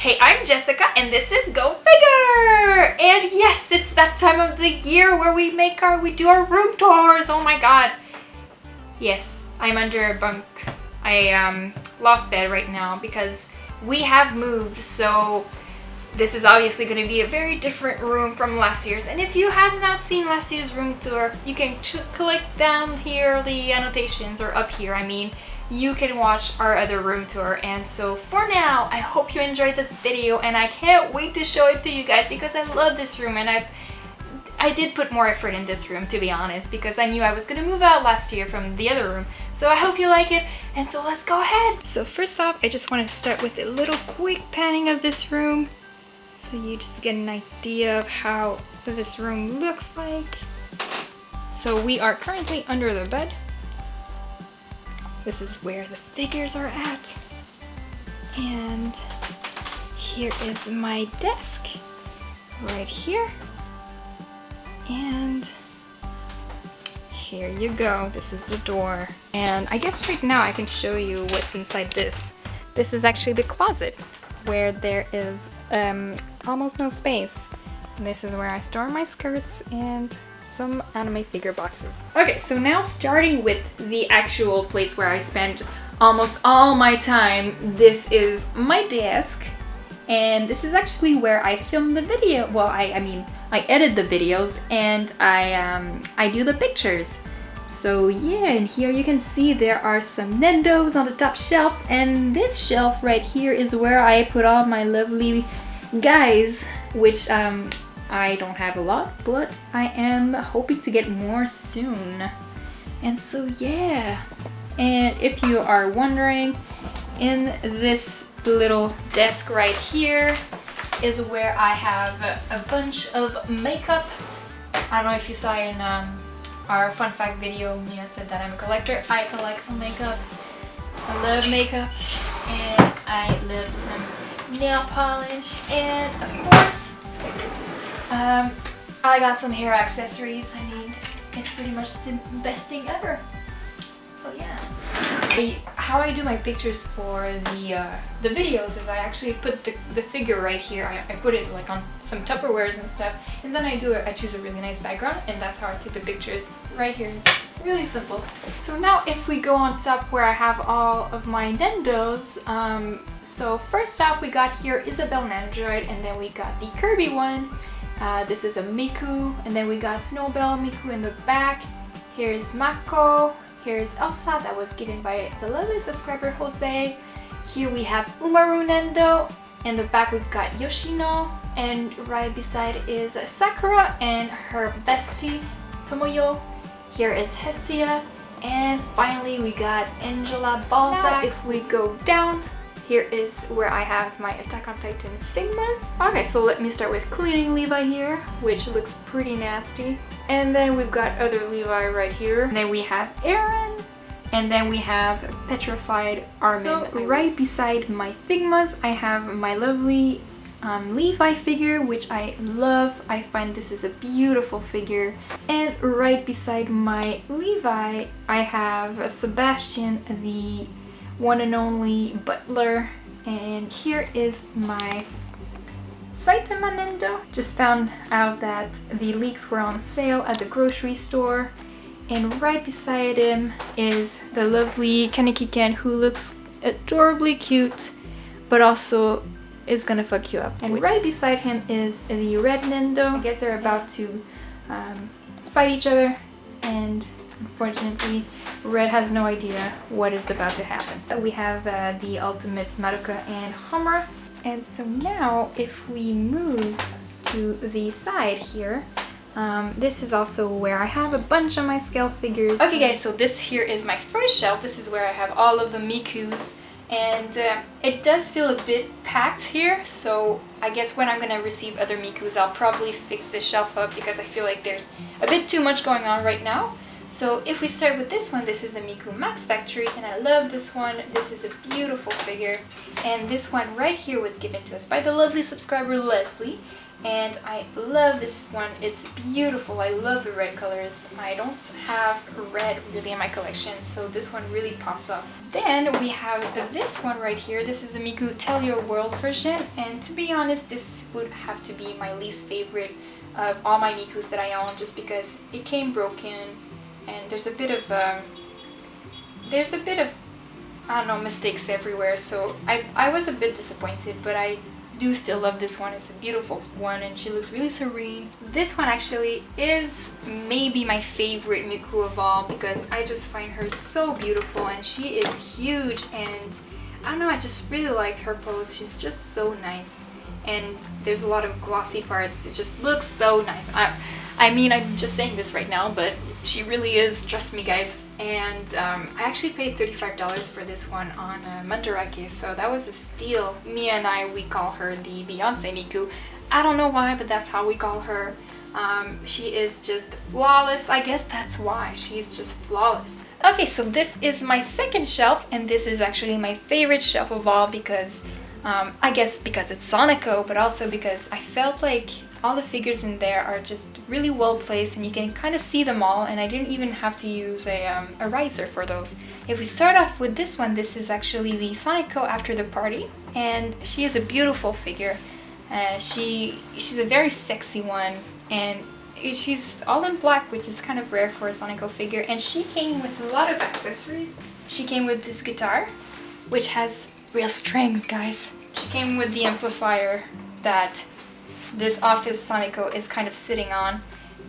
Hey, I'm Jessica and this is Go Figure! And yes, it's that time of the year where we do our room tours. Oh my god. Yes, I'm under a loft bed right now because we have moved, so this is obviously going to be a very different room from last year's. And if you have not seen last year's room tour, you can click down here the annotations, or up here, I mean. You can watch our other room tour. And so for now, I hope you enjoyed this video and I can't wait to show it to you guys because I love this room, and I did put more effort in this room, to be honest, because I knew I was gonna move out last year from the other room. So I hope you like it, and so let's go ahead. So first off, I just want to start with a little quick panning of this room so you just get an idea of how this room looks like. So we are currently under the bed. This is where the figures are at. And here is my desk right here. And here you go. This is the door. And I guess right now I can show you what's inside this. This is actually the closet where there is almost no space. And this is where I store my skirts and some anime figure boxes. Okay, so now starting with the actual place where I spend almost all my time, this is my desk, and this is actually where I film the video. Well, I mean, I edit the videos and I do the pictures. So yeah, and here you can see there are some Nendos on the top shelf, and this shelf right here is where I put all my lovely guys, which I don't have a lot, but I am hoping to get more soon. And so yeah, and if you are wondering, in this little desk right here is where I have a bunch of makeup. I don't know if you saw in our fun fact video, Mia said that I'm a collector. I collect some makeup. I love makeup, and I love some nail polish, and of course I got some hair accessories. I mean, it's pretty much the best thing ever. So yeah. How I do my pictures for the videos is I actually put the figure right here. I put it like on some Tupperwares and stuff, and then I choose a really nice background, and that's how I take the pictures right here. It's really simple. So now if we go on top where I have all of my Nendos, so first off we got here Isabelle Nandroid, and then we got the Kirby one. This is a Miku, and then we got Snowbell Miku in the back. Here's Mako. Here's Elsa, that was given by the lovely subscriber Jose. Here we have Umaru Nendo. In the back we've got Yoshino, and right beside is Sakura and her bestie Tomoyo. Here is Hestia, and finally we got Angela Balzac. Now if we go down, here is where I have my Attack on Titan Figmas. Okay, so let me start with cleaning Levi here, which looks pretty nasty. And then we've got other Levi right here. And then we have Aaron. And then we have Petrified Armin. So right beside my Figmas, I have my lovely Levi figure, which I love. I find this is a beautiful figure. And right beside my Levi, I have Sebastian, the one and only butler. And here is my Saitama Nendo. Just found out that the leeks were on sale at the grocery store. And right beside him is the lovely Kaneki Ken, who looks adorably cute, but also is gonna fuck you up. And right beside him is the red Nendo. I guess they're about to fight each other, and unfortunately Red has no idea what is about to happen. We have the ultimate Maruka and Homura. And so now if we move to the side here, this is also where I have a bunch of my scale figures. Okay guys, so this here is my first shelf. This is where I have all of the Mikus, and it does feel a bit packed here, so I guess when I'm gonna receive other Mikus I'll probably fix this shelf up because I feel like there's a bit too much going on right now. So if we start with this one, this is a Miku Max Factory, and I love this one. This is a beautiful figure, and this one right here was given to us by the lovely subscriber Leslie, and I love this one. It's beautiful. I love the red colors. I don't have red really in my collection, so this one really pops up. Then we have this one right here. This is the Miku Tell Your World version, and to be honest, this would have to be my least favorite of all my Mikus that I own, just because it came broken. And there's a bit of I don't know, mistakes everywhere, so I was a bit disappointed, but I do still love this one. It's a beautiful one, and she looks really serene. This one actually is maybe my favorite Miku of all, because I just find her so beautiful, and she is huge, and I don't know, I just really like her pose. She's just so nice, and there's a lot of glossy parts. It just looks so nice. I mean, I'm just saying this right now, but she really is, trust me guys. And I actually paid $35 for this one on Mandarake, so that was a steal. Mia and I, we call her the Beyonce Miku. I don't know why, but that's how we call her. She is just flawless. I guess that's why. She's just flawless. Okay, so this is my second shelf, and this is actually my favorite shelf of all, because I guess because it's Sonico, but also because I felt like all the figures in there are just really well placed, and you can kind of see them all, and I didn't even have to use a riser for those. If we start off with this one, this is actually the Sonico After the Party, and she is a beautiful figure. She's a very sexy one, and she's all in black, which is kind of rare for a Sonico figure, and she came with a lot of accessories. She came with this guitar, which has real strings, guys. She came with the amplifier that this Office Sonico is kind of sitting on,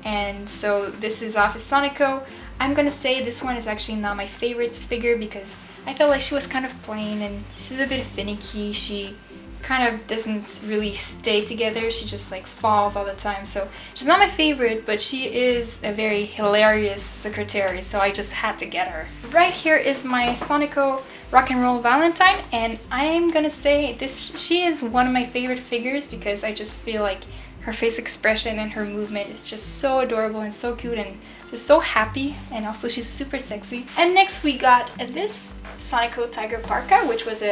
and so this is Office Sonico. I'm gonna say this one is actually not my favorite figure, because I felt like she was kind of plain, and she's a bit finicky. She kind of doesn't really stay together. She just like falls all the time, so she's not my favorite, but she is a very hilarious secretary, so I just had to get her. Right here is my Sonico Rock and Roll Valentine, and I'm gonna say she is one of my favorite figures, because I just feel like her face expression and her movement is just so adorable and so cute and just so happy, and also she's super sexy. And next we got this Sonico Tiger Parka, which was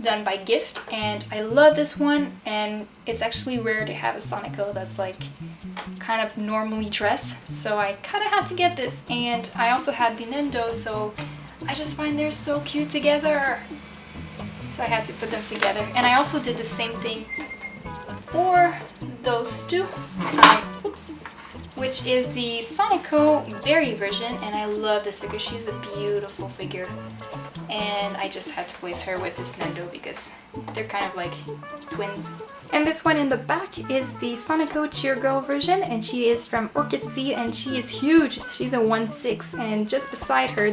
done by Gift, and I love this one, and it's actually rare to have a Sonico that's like kind of normally dressed, so I kind of had to get this. And I also had the Nendo, so I just find they're so cute together, so I had to put them together. And I also did the same thing for those two, which is the Sonico Berry version, and I love this figure. She's a beautiful figure, and I just had to place her with this Nendo because they're kind of like twins. And this one in the back is the Sonico Cheer Girl version, and she is from Orchid Seed, and she is huge. She's a 1/6, and just beside her,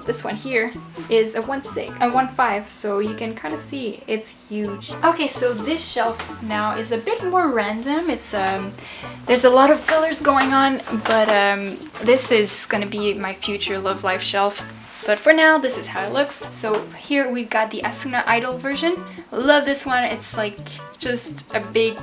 this one here is a 1/5, so you can kind of see it's huge. Okay, so this shelf now is a bit more random. It's there's a lot of colors going on, but this is gonna be my future Love Life shelf. But for now, this is how it looks. So here we've got the Asuna Idol version. Love this one. It's like just a big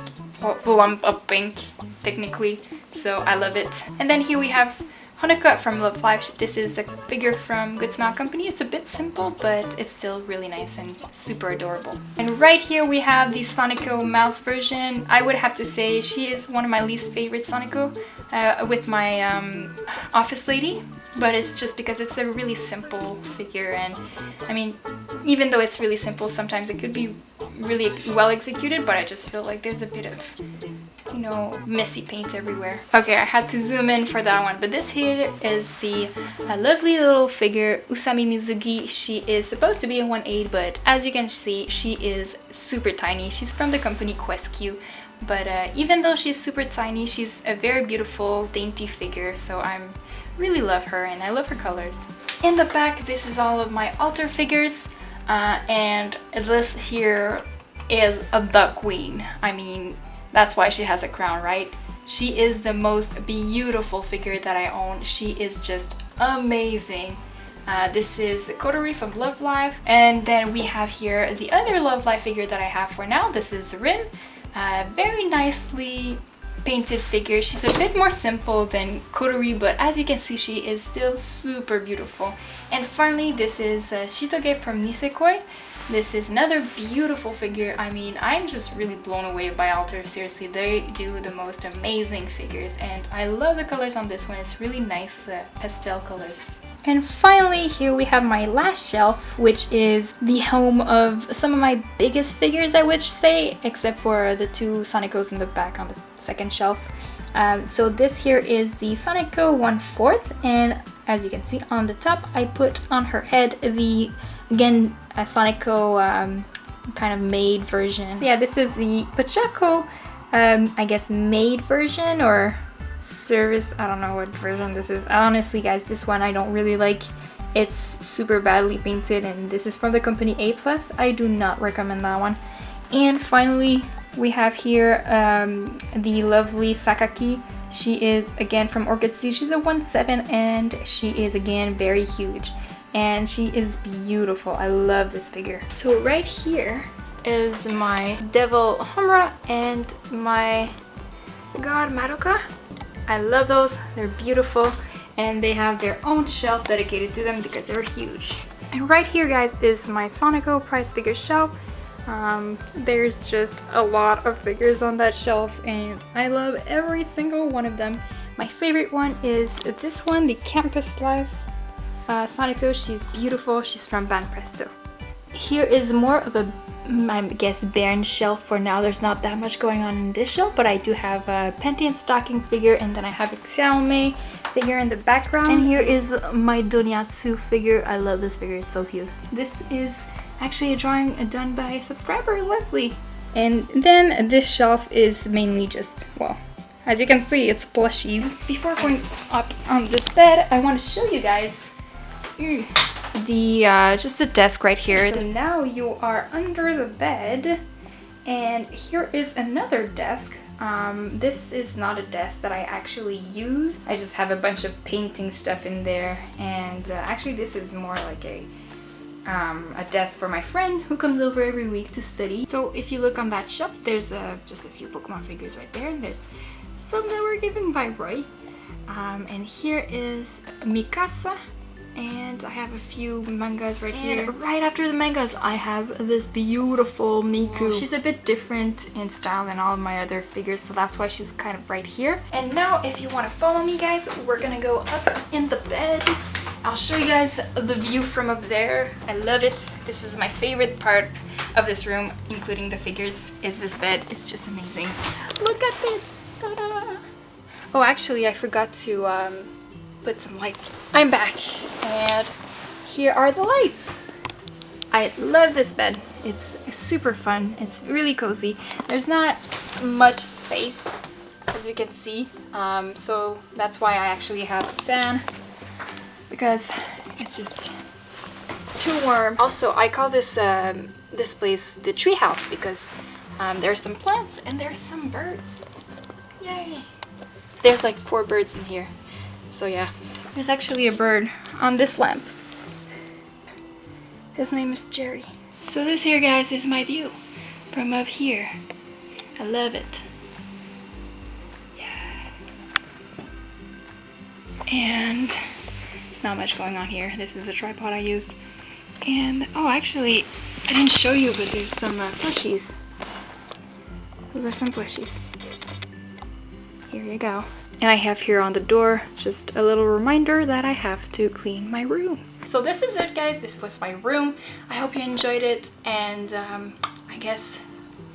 lump of pink, technically. So I love it. And then here we have Honoka from Love Life. This is a figure from Good Smile Company. It's a bit simple, but it's still really nice and super adorable. And right here we have the Sonico Mouse version. I would have to say she is one of my least favorite Sonico with my Office Lady. But it's just because it's a really simple figure, and I mean, even though it's really simple, sometimes it could be really well executed, but I just feel like there's a bit of, you know, messy paint everywhere. Okay, I had to zoom in for that one, but this here is the lovely little figure, Usami Mizugi. She is supposed to be a 1/8, but as you can see, she is super tiny. She's from the company Quest-Q. But even though she's super tiny, she's a very beautiful, dainty figure, so I'm really love her, and I love her colors. In the back, this is all of my altar figures, and this here is the queen. I mean, that's why she has a crown, right? She is the most beautiful figure that I own. She is just amazing. This is Kotori from Love Life, and then we have here the other Love Life figure that I have for now. This is Rin. Very nicely painted figure. She's a bit more simple than Kotori, but as you can see, she is still super beautiful. And finally, this is Shitoge from Nisekoi. This is another beautiful figure. I mean, I'm just really blown away by Alter. Seriously, they do the most amazing figures, and I love the colors on this one. It's really nice pastel colors. And finally, here we have my last shelf, which is the home of some of my biggest figures, I would say, except for the two Sonicos in the back on the second shelf. So this here is the Sonico 1/4, and as you can see on the top, I put on her head the, again, a Sonico kind of made version. So yeah, this is the Pachaco, I guess, made version or service. I don't know what version this is. Honestly, guys, this one I don't really like. It's super badly painted, and this is from the company A+. I do not recommend that one. And finally, we have here the lovely Sakaki. She is again from Orchid Sea. She's a 1/7, and she is again very huge. And she is beautiful. I love this figure. So right here is my Devil Homura and my God Madoka. I love those. They're beautiful, and they have their own shelf dedicated to them because they're huge. And right here, guys, is my Sonico prize figure shelf. There's just a lot of figures on that shelf, and I love every single one of them. My favorite one is this one, the Campus Life Sonico. She's beautiful. She's from Ban Presto. Here is more of a, I guess, barren shelf for now. There's not that much going on in this shelf, but I do have a Pantheon stocking figure, and then I have a Xiaomei figure in the background. And here is my Doniatsu figure. I love this figure. It's so cute. This is actually a drawing done by a subscriber, Leslie. And then this shelf is mainly just, well, as you can see, it's plushies. Before going up on this bed, I want to show you guys the just the desk right here. So now you are under the bed, and here is another desk. This is not a desk that I actually use. I just have a bunch of painting stuff in there, and actually this is more like a desk for my friend who comes over every week to study. So if you look on that shelf, there's just a few Pokemon figures right there. There's some that were given by Roy. And here is Mikasa, and I have a few mangas right here. And right after the mangas, I have this beautiful Miku. She's a bit different in style than all of my other figures, so that's why she's kind of right here. And now if you want to follow me, guys, we're gonna go up in the bed. I'll show you guys the view from up there. I love it. This is my favorite part of this room, including the figures, is this bed. It's just amazing. Look at this. Ta-da! Oh, actually, I forgot to put some lights. I'm back, and here are the lights. I love this bed. It's super fun. It's really cozy. There's not much space, as you can see, so that's why I actually have a fan, because it's just too warm. Also, I call this this place the tree house because there's some plants and there's some birds. Yay! There's like 4 birds in here. So yeah, there's actually a bird on this lamp. His name is Jerry. So this here, guys, is my view from up here. I love it. Yeah. And not much going on here. This is a tripod I used. And oh, actually, I didn't show you, but there's some plushies. Those are some plushies. Here you go. And I have here on the door just a little reminder that I have to clean my room. So this is it, guys. This was my room. I hope you enjoyed it, and I guess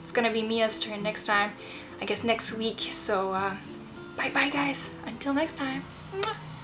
it's gonna be Mia's turn next time. I guess next week. So bye bye, guys. Until next time. Mwah.